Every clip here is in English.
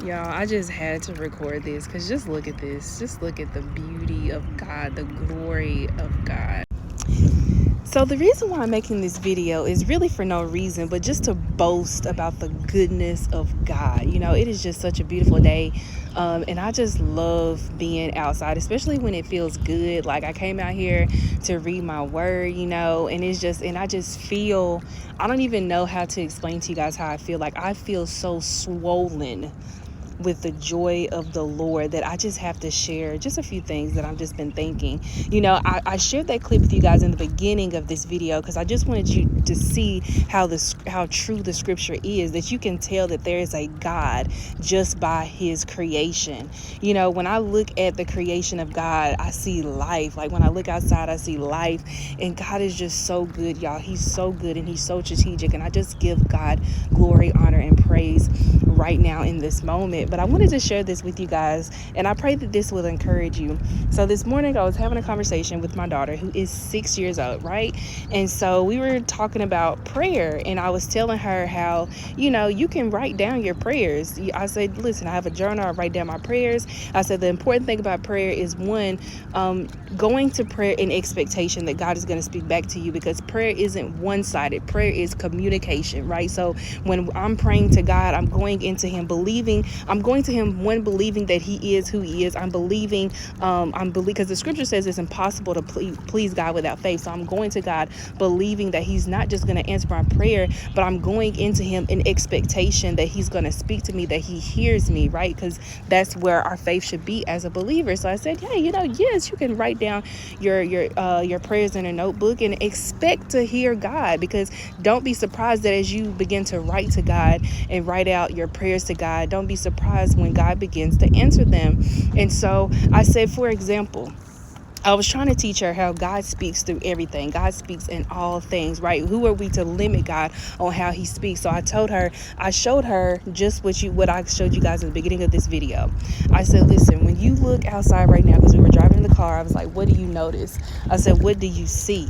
Y'all, I just had to record this because just look at this. Just look at the beauty of God, the glory of God. So the reason why I'm making this video is really for no reason, but just to boast about the goodness of God. You know, it is just such a beautiful day. And I just love being outside, especially when it feels good. Like I came out here to read my word, and I just feel, I don't even know how to explain to you guys how I feel. Like I feel so swollen with the joy of the Lord that I just have to share just a few things that I've just been thinking. I shared that clip with you guys in the beginning of this video because I just wanted you to see how true the scripture is, that you can tell that there is a God just by his creation. When I look at the creation of God, I see life. Like when I look outside, I see life, and God is just so good, y'all. He's so good and he's so strategic, and I just give God glory, honor, and praise right now in this moment. But I wanted to share this with you guys, and I pray that this will encourage you. So this morning I was having a conversation with my daughter, who is 6 years old, right? And so we were talking about prayer, and I was telling her how, you can write down your prayers. I said, listen, I have a journal, I write down my prayers. I said the important thing about prayer is, one, going to prayer in expectation that God is going to speak back to you, because prayer isn't one-sided. Prayer is communication, right? So when I'm praying to God, I'm going into him believing. I'm going to him, one, believing that he is who he is. I'm believing because the scripture says it's impossible to please God without faith. So I'm going to God believing that he's not just going to answer my prayer, but I'm going into him in expectation that he's going to speak to me, that he hears me, right? Because that's where our faith should be as a believer. So I said, yeah, yes, you can write down your prayers in a notebook and expect to hear God, because don't be surprised that as you begin to write to God and write out your prayers to God, don't be surprised when God begins to answer them. And so I said, for example, I was trying to teach her how God speaks through everything. God speaks in all things, right? Who are we to limit God on how he speaks? So I showed her just what I showed you guys at the beginning of this video. I said, listen, when you look outside right now, because we were driving in the car, I was like, what do you notice? I said, what do you see?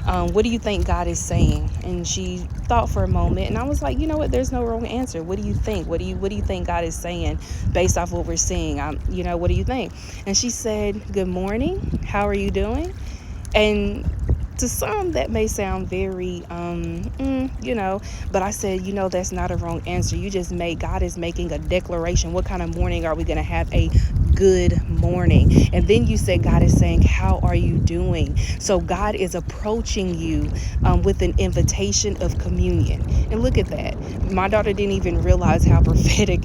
What do you think God is saying? And she thought for a moment, and I was like, you know what? There's no wrong answer. What do you think? What do you think God is saying based off what we're seeing? What do you think? And she said, good morning. How are you doing? And to some that may sound very but I said, that's not a wrong answer. God is making a declaration. What kind of morning are we going to have? A good morning. And then you said God is saying, how are you doing? So God is approaching you with an invitation of communion. And look at that. My daughter didn't even realize how prophetic